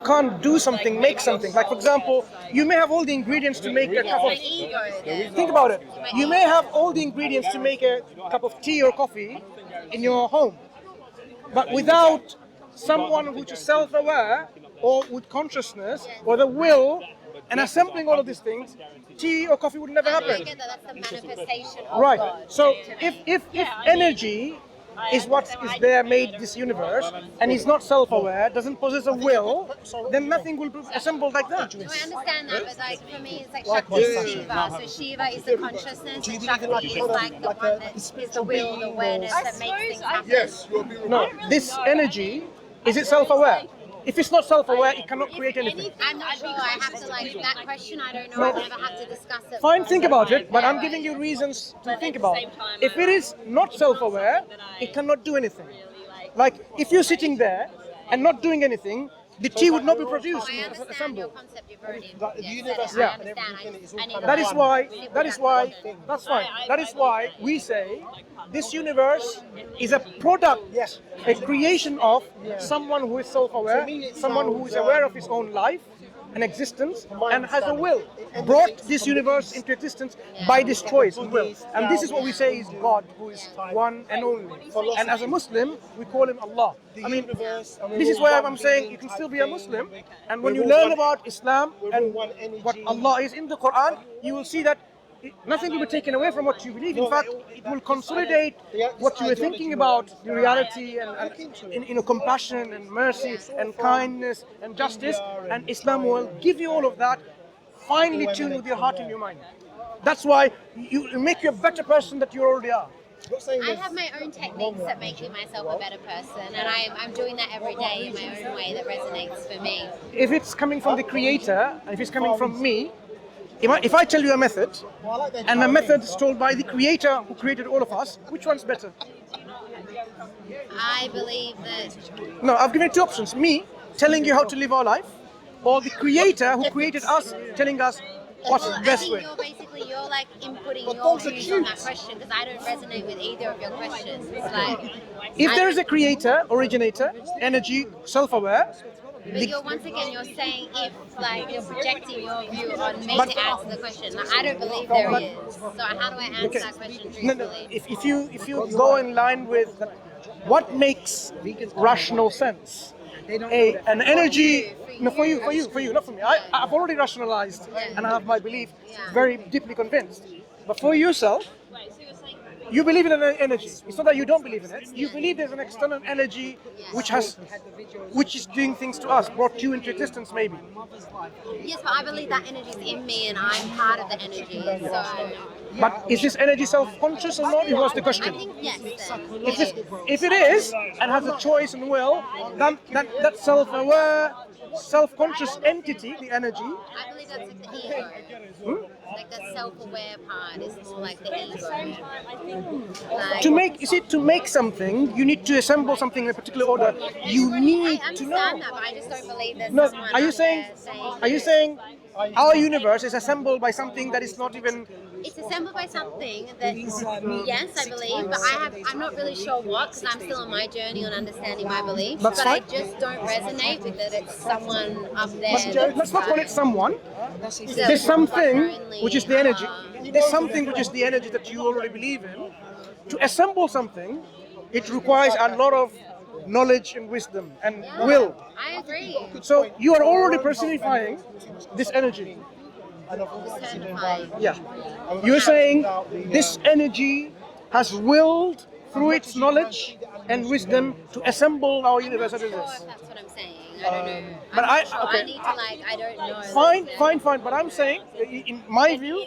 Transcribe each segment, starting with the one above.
can't do something, make something. Like, for example, you may have all the ingredients to make a cup of... Think about it. You may have all the ingredients to make a cup of tea or coffee in your home. But without someone which is self-aware or with consciousness or the will and assembling all of these things, tea or coffee would never happen. I get that. That's the manifestation of Right. God. So if energy is what is there, made this universe, and is not self-aware, doesn't possess a will, then nothing will be assembled like that. I understand that, but like for me, it's like Shakti is Shiva. So Shiva is the consciousness, and Shakti is like the one that is the will, the awareness that makes things happen. Yes, No, this energy, is it self-aware? If it's not self-aware, it cannot create anything. I'm not sure. I have to like that question. I don't know. I've never had to discuss it. Fine, think about it, but I'm giving you reasons to think about. If it is not self-aware, it cannot do anything. Like, if you're sitting there and not doing anything, the tea would not be produced I and understand your assembled. concept. You've already The universe said it. I Yeah. understand. I need That is to why, sit that's with fine. That is why we say this universe is a product, a creation of someone who is self-aware, someone who is aware of his own life and existence and has a will, brought this universe into existence by this choice and will. And this is what we say is God, who is one and only. And as a Muslim, we call him Allah. I mean, this is why I'm saying you can still be a Muslim, and when you learn about Islam and what Allah is in the Quran, you will see that nothing will be taken away from what you believe. In fact, it will consolidate what you were thinking about the reality and compassion and mercy and kindness and justice. And Islam will give you all of that, finely tuned with your heart and your mind. That's why you make you a better person that you already are. I have my own techniques that make myself a better person, and I'm doing that every day in my own way that resonates for me. If it's coming from the Creator, if it's coming from me, if I tell you a method, and a method is told by the Creator who created all of us, which one's better? I believe that No, I've given you two options. Me telling you how to live our life, or the Creator who created us telling us what's the best way. You're like inputting your views on that question, because I don't resonate with either of your questions. It's like If there is a Creator, originator, energy, self-aware, but once again, you're saying if, like, you're projecting your view on me to answer the question. Like, I don't believe there is. So how do I answer that question truthfully? no. If you go in line with what makes rational sense, an energy. No, for you, not for me. I've already rationalized and I have my belief very deeply convinced. But for yourself, you believe in an energy. It's not that you don't believe in it. You believe there's an external energy which is doing things to us, brought you into existence maybe. Yes, but I believe that energy is in me and I'm part of the energy. So But is this energy self-conscious or not? It was the I question. think yes. If it is and has a choice and will, then that self-aware, self-conscious entity, the energy, I believe that's like the ego. Like the self-aware part is like the ego. Like, to make something, you need to assemble something in a particular order. You need I to know. understand that, but I just don't believe there's No, someone are you out saying? there Are you saying our universe is assembled by something that is not even? it's assembled by something that, yes, I believe, but I'm not really sure what, because I'm still on my journey on understanding my beliefs. That's but I fine. just don't resonate with that it's someone up there. Let's not call it someone. So There's something apparently, which is the energy. There's something which is the energy that you already believe in. To assemble something, it requires a lot of knowledge and wisdom and will. I agree. So you are already personifying this energy. Personifying. Yeah. You're saying this energy has willed through its knowledge and wisdom to assemble our universe as it Sure, is. if that's what I'm saying. I don't know. But I'm not sure. okay. I need to I don't know. Fine. But I'm saying, in my view,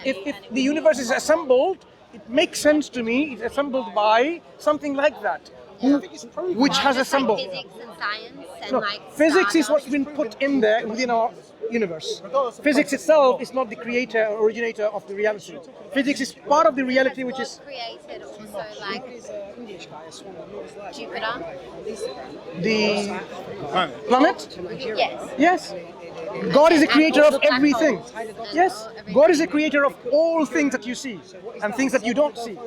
if the universe is assembled, it makes sense to me. It's assembled by something like that, which has Just like assembled. physics and science and No, like physics is stardust. what's been put in there within our universe. Physics itself is not the creator or originator of the reality. Physics is part of the reality, which is created also like Jupiter. the planet. Yes. Yes. God is the creator of all the black everything. holes and Yes, everything. God is the creator of all things that you see and things that you don't see.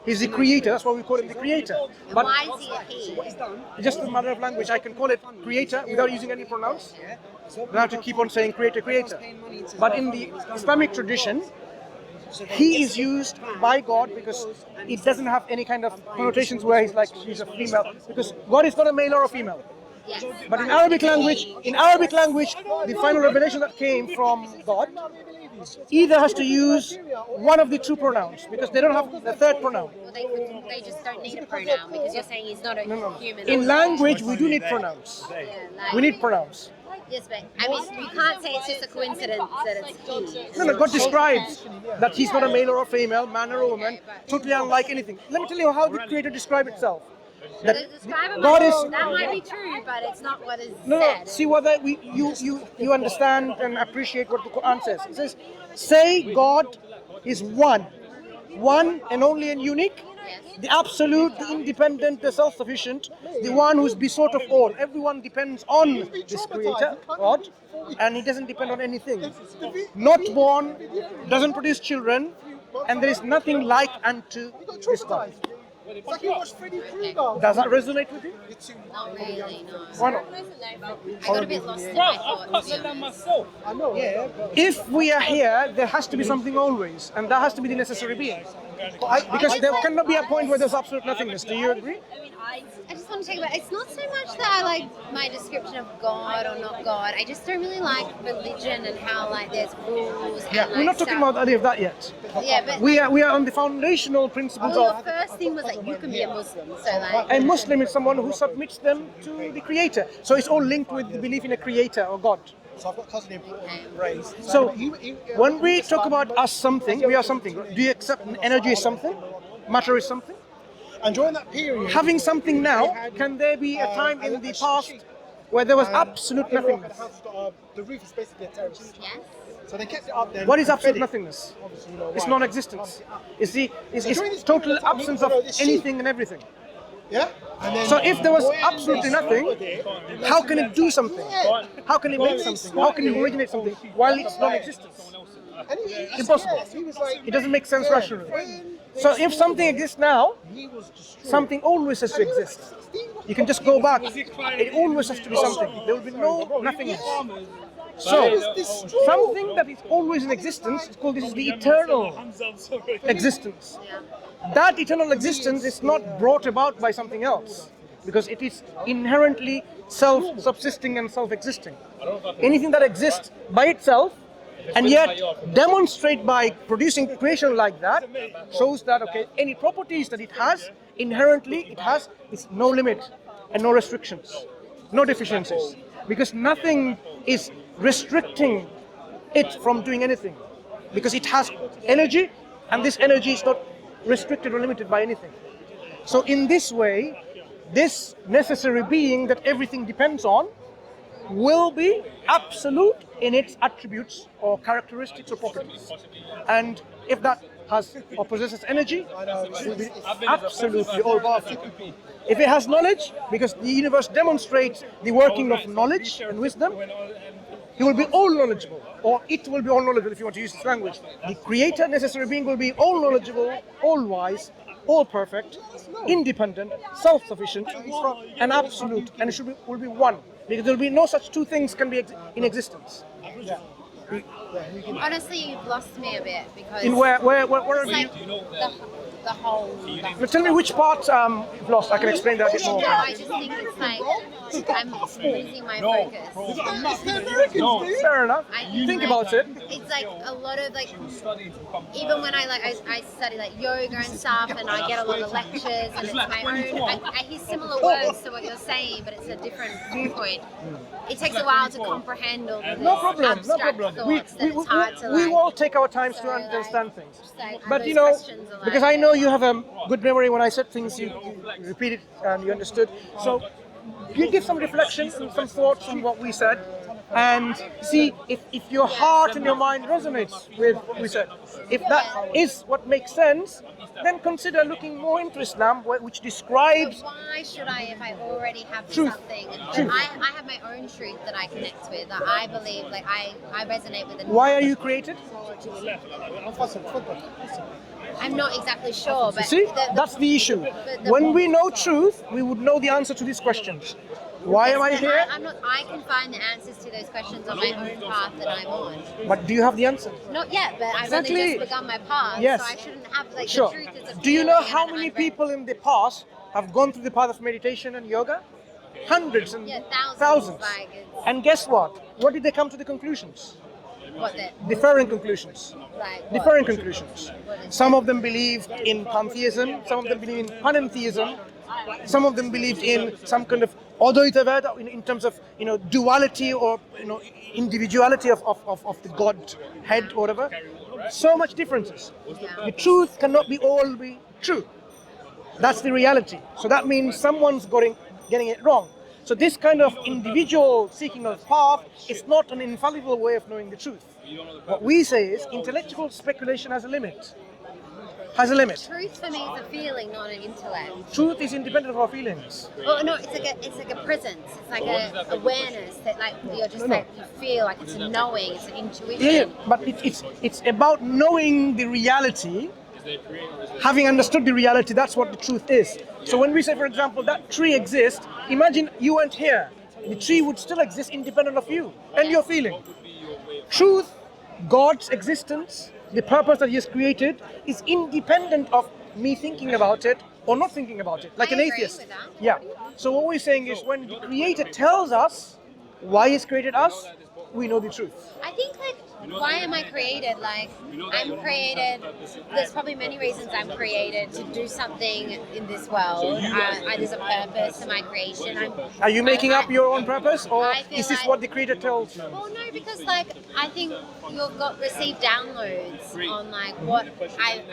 He's the creator, that's why we call him the creator. And But why is he a he? just a matter of language, I can call it creator without using any pronouns. Don't have to keep on saying creator, creator. But in the Islamic tradition, he is used by God because it doesn't have any kind of connotations where he's like she's a female. Because God is not a male or a female. Yes. But in Arabic language, the final revelation that came from God either has to use one of the two pronouns because they don't have the third pronoun. Well, they just don't need a pronoun because you're saying he's not a human. In language, we do need pronouns. Yeah, like, We need pronouns. Yes, but I mean, we can't say it's just a coincidence that it's he. No, God describes that he's not a male or a female, man or a woman, totally unlike anything. Let me tell you how the Creator described itself. That God is. That might be true, but it's not what is No, said. see whether you understand and appreciate what the Quran says. It says, say God is one and only and unique, the absolute, the independent, the self-sufficient, the one who's besought of all. Everyone depends on this Creator, God, and he doesn't depend on anything. Not born, doesn't produce children, and there is nothing like unto this God. Does that resonate with you? Not really, no. Why not? I got a bit lost in my thoughts. to be honest. If we are here, there has to be something always, and that has to be the necessary being. Because there cannot be a point where there's absolute nothingness. Do you agree? I just want to talk about, it's not so much that I like my description of God or not God. I just don't really like religion and how like there's rules. And, like, We're not talking about any of that yet. Yeah, but We are on the foundational principles well, your of first thing was like you can be a Muslim, so like a Muslim is someone who submits them to the Creator. So it's all linked with the belief in a Creator or God. So I've got cousin in raised. So when we talk about us something, we are something. Do you accept energy is something? Matter is something? And during that period, Having something now, can there be a time in the past where there was absolute nothingness? The roof is basically a terrace. yes. So they kept it up there. What is absolute nothingness? It's non-existence. It's total absence of anything and everything. Yeah. And then So if there was absolutely nothing, how can it do something? How can it make something? How can it originate something while it's non-existence? Impossible. It doesn't make sense rationally. So if something exists now, something always has to exist. You can just go back. It always has to be something. There will be no nothingness. So something that is always in existence is called this is the eternal existence. That eternal existence is not brought about by something else because it is inherently self-subsisting and self-existing. Anything that exists by itself and yet demonstrate by producing creation like that shows that okay, any properties that it has inherently it has is no limit and no restrictions, no deficiencies, because nothing is restricting it from doing anything because it has energy and this energy is not restricted or limited by anything. So in this way, this necessary being that everything depends on will be absolute in its attributes or characteristics or properties. And if that has or possesses energy, it will be absolutely all powerful. If it has knowledge, because the universe demonstrates the working of knowledge and wisdom, he will be all knowledgeable, or it will be all knowledgeable if you want to use this language. The creator, necessary being, will be all knowledgeable, all wise, all perfect, independent, self-sufficient, and absolute, and it will be one. Because there will be no such two things can be in existence. Honestly, you've lost me a bit because In where are it's you? like the whole. Now tell me which part you've lost. I can explain that a bit more. I just think it's like I'm losing my focus. Fair enough. Think about it. It's like a lot of like, even when I study like yoga and stuff, and I get a lot of lectures, and it's my own. I hear similar words to what you're saying, but it's a different viewpoint. It takes a while to comprehend all the No problem. abstract thoughts that it's hard to we like. will take our times to So, like, understand things. like, But those you know, questions are because like- I know you have a good memory. When I said things, you repeated and you understood. So you give some reflection and some thoughts on what we said, and see if your heart and your mind resonates with research. If that is what makes sense, then consider looking more into Islam, which describes. But why should I if I already have Truth. something? Truth. I have my own truth that I connect with. That I believe, like I resonate with. Why are you created? I'm not exactly sure, but See, that's the issue. When we know truth, we would know the answer to these questions. Why am I here? I'm not. I can find the answers to those questions on my own path that I'm on. But do you have the answer? Not yet, but I've Exactly. only just begun my path, Yes. so I shouldn't have like Sure. the truth is a Do you know feeling how and many I'm very- people in the past have gone through the path of meditation and yoga? Hundreds and Yeah, thousands. like, it's- And guess what? What did they come to the conclusions? What the Differing conclusions. like what? Differing conclusions. Some of them believed in pantheism, some of them believed in panentheism, some of them believed in some kind of Advaita Veda in terms of duality or individuality of the God head or whatever. So much differences. The truth cannot all be true. That's the reality. So that means someone's getting it wrong. So this kind of individual seeking of path is not an infallible way of knowing the truth. What we say is intellectual speculation has a limit. Has a limit. Truth for me is a feeling, not an intellect. Truth is independent of our feelings. Oh no, it's like a presence. It's like a awareness that like you're just like you feel like it's a knowing, it's an intuition. Yeah, but it's about knowing the reality. Having understood the reality, that's what the truth is. So when we say, for example, that tree exists, imagine you weren't here. The tree would still exist independent of you and your feeling. Truth, God's existence, the purpose that He has created, is independent of me thinking about it or not thinking about it, like I an agree atheist. with that. Yeah. So what we're saying is when the Creator tells us why He's created us, we know the truth. I think like why am I created? Like I'm created. There's probably many reasons I'm created to do something in this world. There's a purpose to my creation. Are you making up your own purpose, or I feel is this like- what the Creator tells you? Well, no, because like I think you've got received downloads on like what I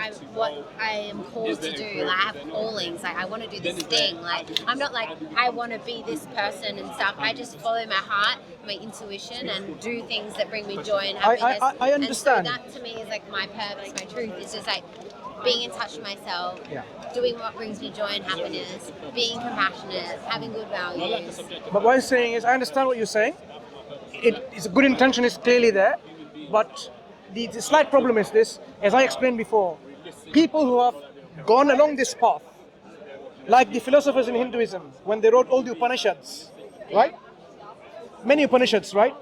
am called to do. Like I have callings. Like I want to do this thing. Like I'm not like I want to be this person and stuff. I just follow my heart, my intuition, and do things that bring me joy and happiness. I understand. And so that to me is like my purpose, my truth. It's just like being in touch with myself, doing what brings me joy and happiness, being compassionate, having good values. But what I'm saying is, I understand what you're saying. It's a good intention is clearly there, but the slight problem is this, as I explained before, people who have gone along this path, like the philosophers in Hinduism, when they wrote all the Upanishads, right? Many Upanishads, right?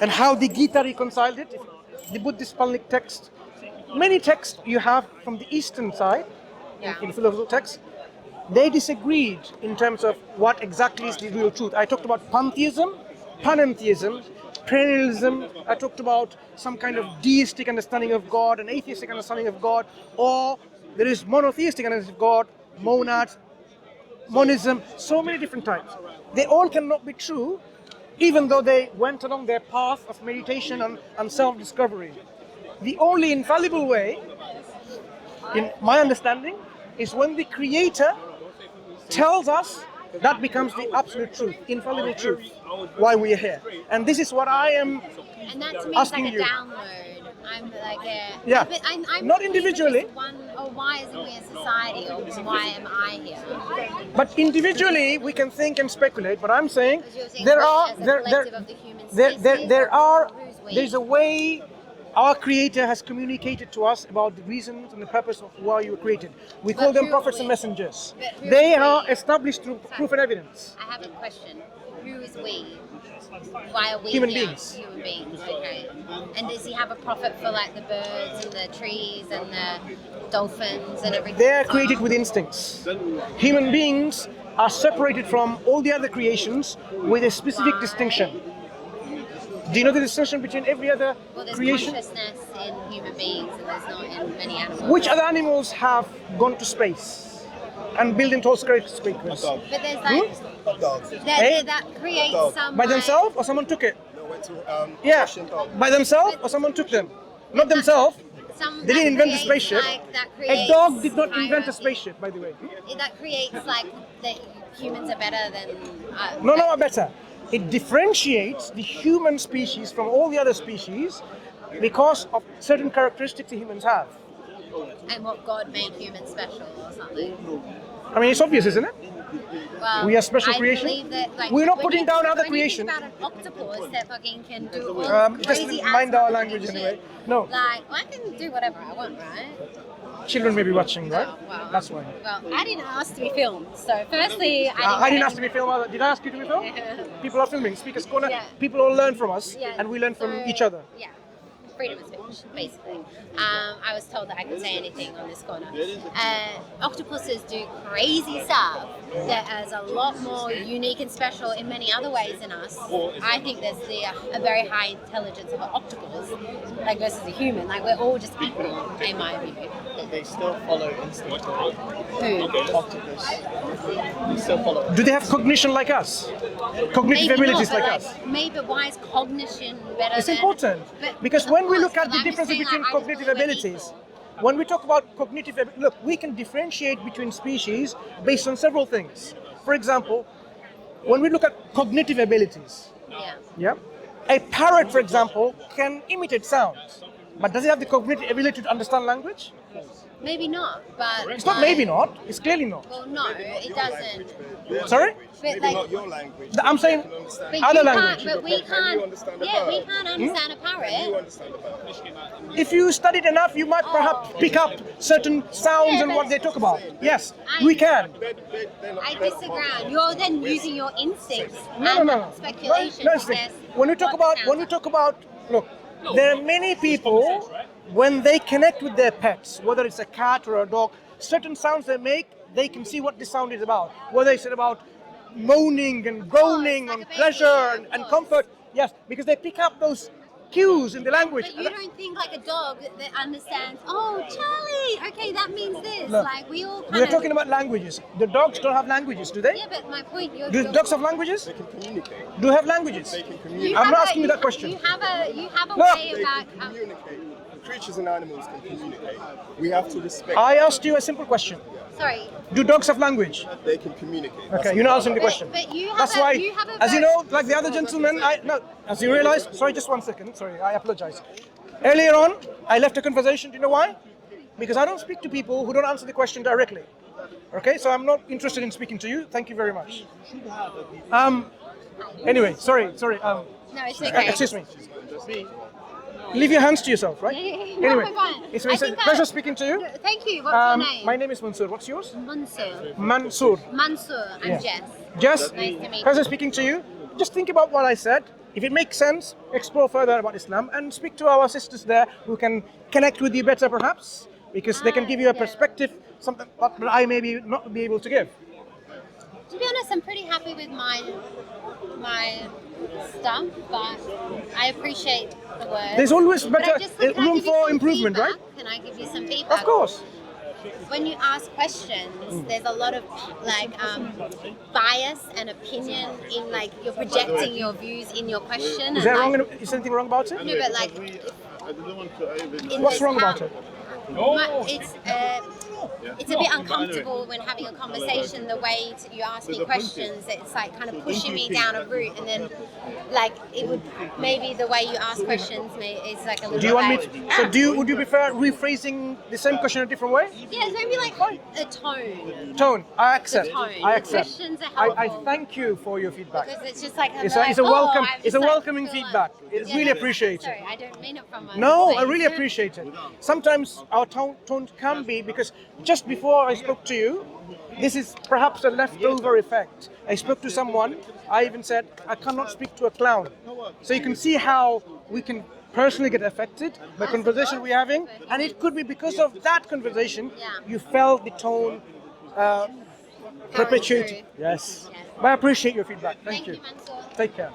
And how the Gita reconciled it, the Buddhist Palic text. Many texts you have from the eastern side, in the philosophical texts, they disagreed in terms of what exactly is the real truth. I talked about pantheism, panentheism, perennialism. I talked about some kind of deistic understanding of God, an atheistic understanding of God, or there is monotheistic understanding of God, monad, monism, so many different types. They all cannot be true, even though they went along their path of meditation and self-discovery. The only infallible way, in my understanding, is when the Creator tells us, that becomes the absolute truth, infallible truth, why we are here. And this is what I am And that to me is asking like a you. download. I'm like a Yeah. But I'm Not individually. just one, or why isn't we a society, or why am I here? But individually, we can think and speculate. But I'm saying Because you're saying there we are as a there collective of the human there species, there are who's we? there's a way our Creator has communicated to us about the reasons and the purpose of why you were created. We call But them who prophets are and we? messengers. But who They are are we? established through proof and evidence. I have a question. Who is we? Why are we Human here? beings. Human beings, okay. And does he have a prophet for like the birds and the trees and the dolphins and everything? They are created with instincts. Human beings are separated from all the other creations with a specific distinction. Do you know the distinction between every other Well, there's creation? consciousness in human beings and there's not in many animals. Which other animals have gone to space and built into skyscrapers? Dog. But there's like Hot dogs. that creates Dog. some By like- themselves or someone took it? No, went to Yeah, Russian dog. by themselves or someone took them? Not themselves. some They didn't that invent the creates, spaceship. Like, that A creates dog did not invent a hierarchy. spaceship, by the way. That creates like that humans are better than No, better. it differentiates the human species from all the other species because of certain characteristics the humans have. And what God made humans special or something. I mean, it's obvious, isn't it? Well, We are special I creation. believe that, like, We're not when putting you- down other when creation. You think about an octopus that fucking can do all Just crazy mind ass our fucking language shit. anyway. No. Like, I can do whatever I want, right? Children may be watching, right? Oh, well. That's why. Well, I didn't ask to be filmed, so firstly, I didn't ask to be filmed. Did I ask you to be filmed? People are filming. Speakers Corner. Yeah. People all learn from us, Yeah, and we learn from so, each other. Yeah, freedom of speech, basically. I was told that I could say anything on this corner. Octopuses do crazy stuff that is a lot more unique and special in many other ways than us. I think there's a very high intelligence of an octopus, like versus a human. Like we're all just equal, in my view. But they still follow instinct. Who? Octopus. They still follow. Do they have cognition like us? Cognitive Maybe abilities not, like but us? maybe why is cognition better? It's than, important but- because of when we course, look at but the I'm just difference saying, between like, I just cognitive believe we're abilities, equal. when we talk about cognitive, look, we can differentiate between species based on several things. For example, when we look at cognitive abilities, Yeah. a parrot, for example, can imitate sounds, but does it have the cognitive ability to understand language? Maybe not, but It's not maybe not. It's clearly not. Well, no, it doesn't. Sorry? But Maybe like, not your language. I'm saying but other you language. can't. But we can't. you understand the Yeah, we bird? can't understand a You parrot. understand about it. If you studied enough, you might perhaps pick up certain sounds Yeah, and but what they talk about. Yes, I- we can. They're not- I disagree. You're then using your instincts No, and no. speculation. No, to listen. guess When we talk what about, sounds look, there are many people when they connect with their pets, whether it's a cat or a dog, certain sounds they make, they can see what the sound is about. Whether it's about moaning and groaning like and a baby, pleasure of and course. comfort. Yes, because they pick up those cues in the language. But you don't think like a dog that understands. Oh, Charlie. Okay, that means this. Look, like we all. Kind We're of, talking about languages. The dogs don't have languages, do they? Yeah, but my point. You're, Do you're- dogs have languages? They can communicate. Do have languages? They can you communicate. I'm have not a- asking you that question. You have a No. way They about. can communicate. Creatures and animals can communicate. We have to respect. I asked you a simple question. Sorry. Do dogs have language? They can communicate. Okay, you're not answering the But- question. but you have That's a- why, you have a as you very- know, like the other gentleman, as you realize, sorry, just 1 second, sorry, I apologize. Earlier on, I left a conversation, do you know why? Because I don't speak to people who don't answer the question directly. Okay, so I'm not interested in speaking to you, thank you very much. Anyway, sorry, No, it's okay. excuse me. Leave your hands to yourself, right? No, Anyway, we're fine. it's I a think pleasure speaking to you. Thank you. What's your name? My name is Mansur, what's yours? Mansur. Mansur. Mansur. I'm Yeah. Jess. Jess, Nice to meet pleasure you. speaking to you. Just think about what I said. If it makes sense, explore further about Islam and speak to our sisters there who can connect with you better, perhaps, because they can give you a yeah. perspective, something that I maybe not be able to give. To be honest, I'm pretty happy with my stuff, but I appreciate the work. There's always But I better just, can I room give you for some improvement, right? feedback? Can I give you some feedback? Of course. When you ask questions, there's a lot of bias and opinion in like you're projecting your views in your question. Is and, there wrong? like, Is anything wrong about it? No, but like in What's this wrong about house- it? It's a bit uncomfortable when having a conversation. The way you ask me questions, it's like kind of pushing me down a route, and then like it would maybe the way you ask questions is like a little. Do you want me? like, Would you prefer rephrasing the same question a different way? Yeah, it's maybe like a tone. Tone. I accept. Tone. I accept. Questions are I helpful. thank you for your feedback. Because it's just like It's a welcome. I'm It's just a like, welcoming feel like- feedback. It's Yeah, really no, appreciated. Sorry, I don't mean it from a No, I place. really appreciate it. Sometimes our tone can be because just before I spoke to you, this is perhaps a leftover effect. I spoke to someone, I even said, I cannot speak to a clown. So you can see how we can personally get affected by conversation we're having, and it could be because of that conversation, you felt the tone perpetuated. through. Yes. Yes. But I appreciate your feedback. Thank you. Mansur. Take care.